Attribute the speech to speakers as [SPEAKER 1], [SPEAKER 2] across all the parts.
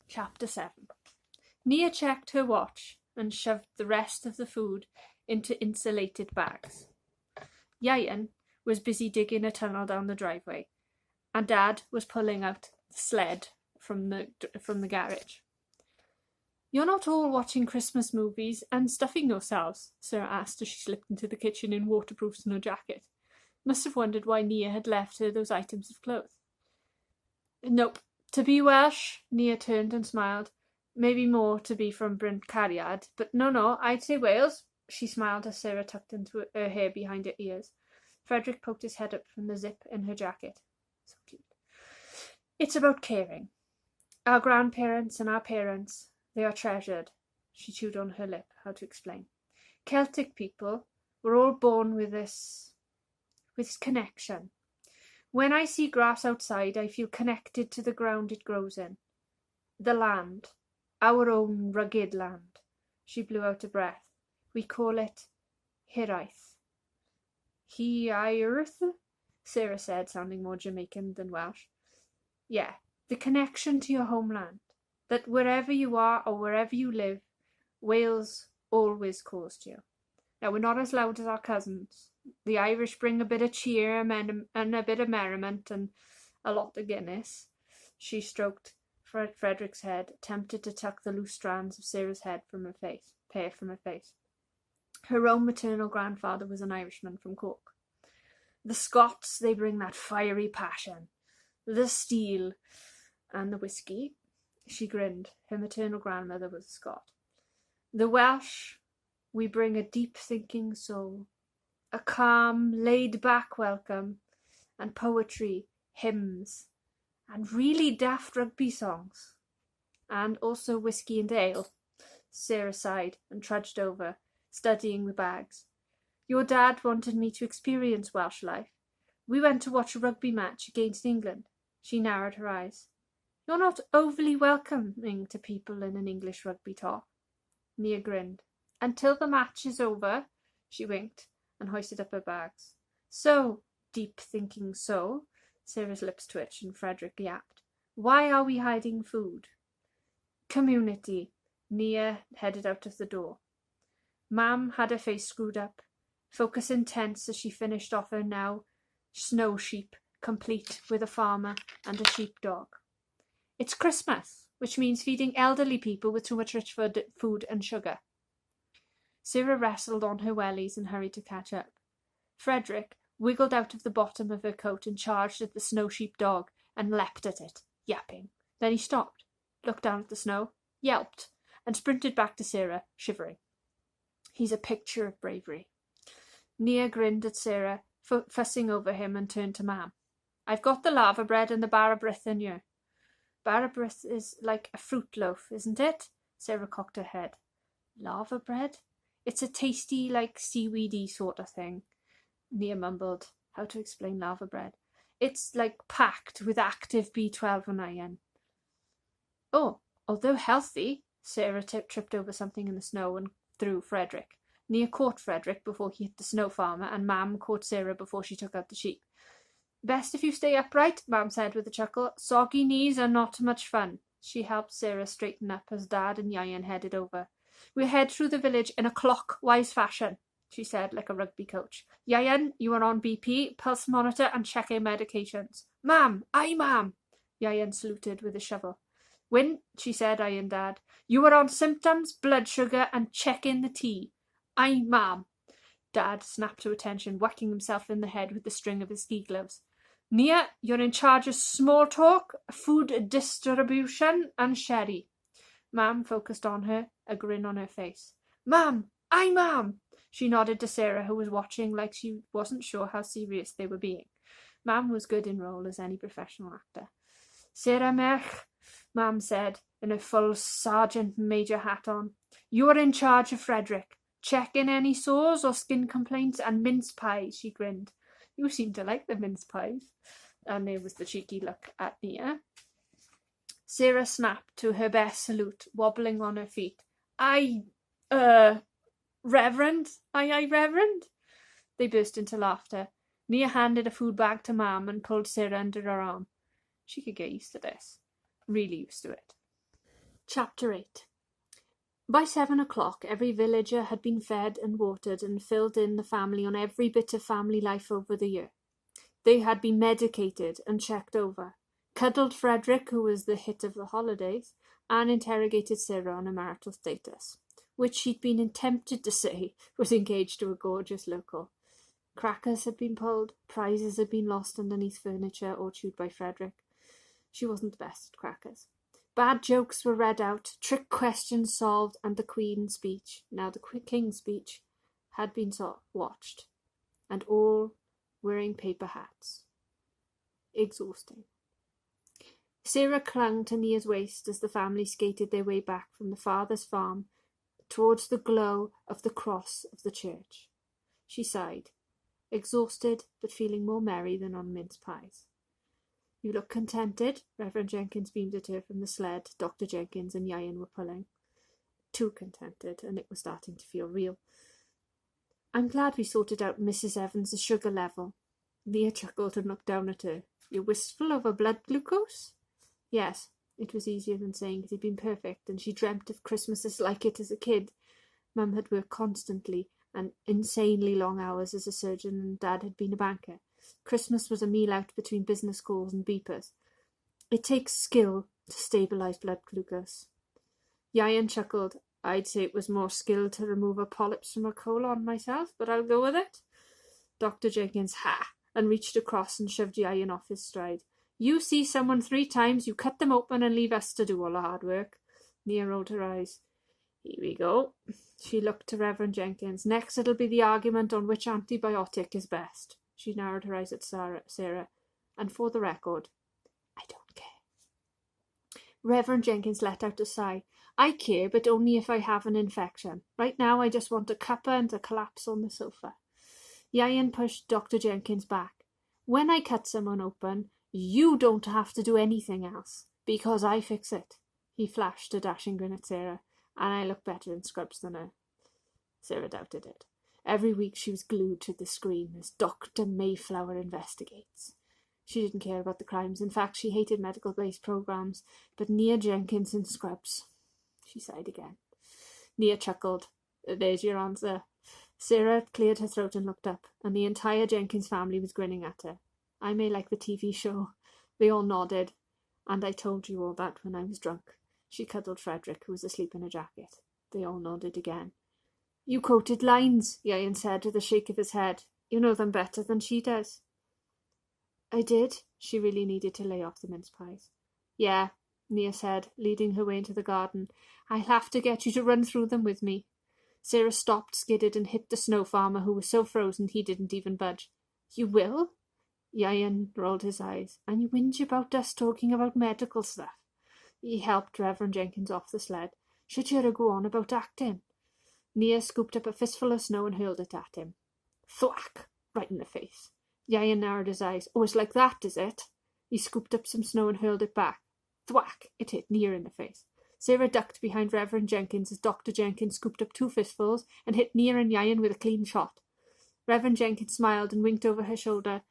[SPEAKER 1] Chapter 7. Nia checked her watch and shoved the rest of the food into insulated bags. Yayan was busy digging a tunnel down the driveway, and Dad was pulling out the sled from the garage. "You're not all watching Christmas movies and stuffing yourselves?" Sarah asked as she slipped into the kitchen in waterproofs and a jacket. Must have wondered why Nia had left her those items of clothes. "Nope. To be Welsh," Nia turned and smiled. "Maybe more to be from Bryn Cariad, but no, I'd say Wales." She smiled as Sarah tucked into her hair behind her ears. Frederick poked his head up from the zip in her jacket. So cute. "It's about caring. Our grandparents and our parents, they are treasured." She chewed on her lip, how to explain. "Celtic people were all born with this connection. When I see grass outside, I feel connected to the ground it grows in. The land. Our own rugged land." She blew out a breath. "We call it Hiraeth." Hiraeth? Sarah said, sounding more Jamaican than Welsh. "Yeah, the connection to your homeland. That wherever you are or wherever you live, Wales always calls to you. Now, we're not as loud as our cousins. The Irish bring a bit of cheer and a bit of merriment and a lot of Guinness." She stroked Frederick's head, tempted to tuck the loose strands of Sarah's hair from her face. Her own maternal grandfather was an Irishman from Cork. "The Scots, they bring that fiery passion, the steel, and the whiskey." She grinned. Her maternal grandmother was a Scot. "The Welsh, we bring a deep-thinking soul, a calm, laid-back welcome, and poetry, hymns, and really daft rugby songs. And also whiskey and ale." Sarah sighed and trudged over, studying the bags. "Your dad wanted me to experience Welsh life. We went to watch a rugby match against England." She narrowed her eyes. "You're not overly welcoming to people in an English rugby talk." Nia grinned. "Until the match is over." She winked and hoisted up her bags. "So, deep-thinking soul," Sarah's lips twitched and Frederick yapped, "why are we hiding food?" "Community." Nia headed out of the door. Mam had her face screwed up, focus intense as she finished off her now snow sheep, complete with a farmer and a sheepdog. "It's Christmas, which means feeding elderly people with too much rich food and sugar." Sarah wrestled on her wellies and hurried to catch up. Frederick wiggled out of the bottom of her coat and charged at the snow sheep dog and leapt at it, yapping. Then he stopped, looked down at the snow, yelped, and sprinted back to Sarah, shivering. He's a picture of bravery. Nia grinned at Sarah, fussing over him, and turned to Mam. "I've got the lava bread and the barabrith in here." "Barabrith is like a fruit loaf, isn't it?" Sarah cocked her head. "Lava bread? It's a tasty, like seaweedy sort of thing." Nia mumbled. How to explain lava bread? "It's like packed with active B12 and iron." "Oh, although healthy." Sarah tripped over something in the snow and threw Frederick. Nia caught Frederick before he hit the snow farmer, and Mam caught Sarah before she took out the sheep. "Best if you stay upright," Mam said with a chuckle. "Soggy knees are not much fun." She helped Sarah straighten up as Dad and Yayan headed over. "We'll head through the village in a clockwise fashion," she said like a rugby coach. "Yayan, you are on BP, pulse monitor, and checking medications." "Mam, aye, Mam." Yayan saluted with a shovel. "Wyn," she said, eyeing Dad, "you are on symptoms, blood sugar, and checking the tea." "Aye, Mam." Dad snapped to attention, whacking himself in the head with the string of his ski gloves. "Nia, you're in charge of small talk, food distribution, and sherry." Mam focused on her, a grin on her face. "Mam, aye, Mam." She nodded to Sarah, who was watching like she wasn't sure how serious they were being. Mam was good in role as any professional actor. "Sarah Merch," Mam said, in her full sergeant major hat on. "You are in charge of Frederick. Checking any sores or skin complaints, and mince pies." She grinned. "You seem to like the mince pies." And there was the cheeky look at Nia. Sarah snapped to her best salute, wobbling on her feet. "Reverend? Aye, Reverend?" They burst into laughter. Nia handed a food bag to Mam and pulled Sarah under her arm. She could get used to this. Really used to it. Chapter 8. By 7 o'clock, every villager had been fed and watered and filled in the family on every bit of family life over the year. They had been medicated and checked over, cuddled Frederick, who was the hit of the holidays, and interrogated Sarah on her marital status, which she'd been tempted to say was engaged to a gorgeous local. Crackers had been pulled, prizes had been lost underneath furniture or chewed by Frederick. She wasn't the best at crackers. Bad jokes were read out, trick questions solved, and the Queen's speech, now the King's speech, had been watched, and all wearing paper hats. Exhausting. Sarah clung to Nia's waist as the family skated their way back from the father's farm towards the glow of the cross of the church. She sighed, exhausted but feeling more merry than on mince pies. "You look contented," Reverend Jenkins beamed at her from the sled Dr. Jenkins and Yayan were pulling. Too contented, and it was starting to feel real. "I'm glad we sorted out Mrs. Evans' sugar level." Nia chuckled and looked down at her. "You're wistful over blood glucose?" Yes, it was easier than saying it had been perfect, and she dreamt of Christmases like it as a kid. Mum had worked constantly and insanely long hours as a surgeon, and Dad had been a banker. Christmas was a meal out between business calls and beepers. It takes skill to stabilise blood glucose. Yayan chuckled. "I'd say it was more skill to remove her polyps from her colon myself, but I'll go with it." Dr. Jenkins and reached across and shoved Yayan off his stride. "You see someone 3 times, you cut them open and leave us to do all the hard work." Nia rolled her eyes. "Here we go." She looked to Reverend Jenkins. "Next it'll be the argument on which antibiotic is best." She narrowed her eyes at Sarah. "And for the record, I don't care." Reverend Jenkins let out a sigh. "I care, but only if I have an infection. Right now I just want a cuppa and to collapse on the sofa." Yayan pushed Dr. Jenkins back. "When I cut someone open, you don't have to do anything else, because I fix it." He flashed a dashing grin at Sarah. "And I look better in scrubs than her." Sarah doubted it. Every week she was glued to the screen as Dr. Mayflower investigates. She didn't care about the crimes. In fact, she hated medical-based programs. But Nia Jenkins in scrubs. She sighed again. Nia chuckled. "There's your answer." Sarah cleared her throat and looked up, and the entire Jenkins family was grinning at her. "I may like the TV show." They all nodded. "And I told you all that when I was drunk." She cuddled Frederick, who was asleep in a jacket. They all nodded again. "You quoted lines," Yayan said with a shake of his head. "You know them better than she does." "I did." She really needed to lay off the mince pies. "Yeah," Nia said, leading her way into the garden. "I'll have to get you to run through them with me." Sarah stopped, skidded, and hit the snow farmer, who was so frozen he didn't even budge. "You will?" Yayan rolled his eyes. "And you whinge about us talking about medical stuff." He helped Reverend Jenkins off the sled. "Should you go on about acting?" Nia scooped up a fistful of snow and hurled it at him. Thwack! Right in the face. Yayan narrowed his eyes. "Oh, it's like that, is it?" He scooped up some snow and hurled it back. Thwack! It hit Nia in the face. Sarah ducked behind Reverend Jenkins as Dr. Jenkins scooped up 2 fistfuls and hit Nia and Yayan with a clean shot. Reverend Jenkins smiled and winked over her shoulder.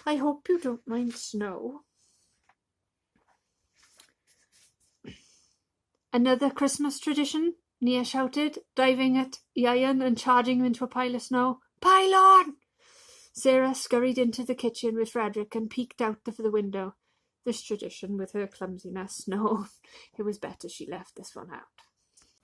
[SPEAKER 1] "I hope you don't mind snow." "Another Christmas tradition?" Nia shouted, diving at Yayan and charging him into a pile of snow. "Pile on!" Sarah scurried into the kitchen with Frederick and peeked out of the window. This tradition, with her clumsiness, no, it was better she left this one out.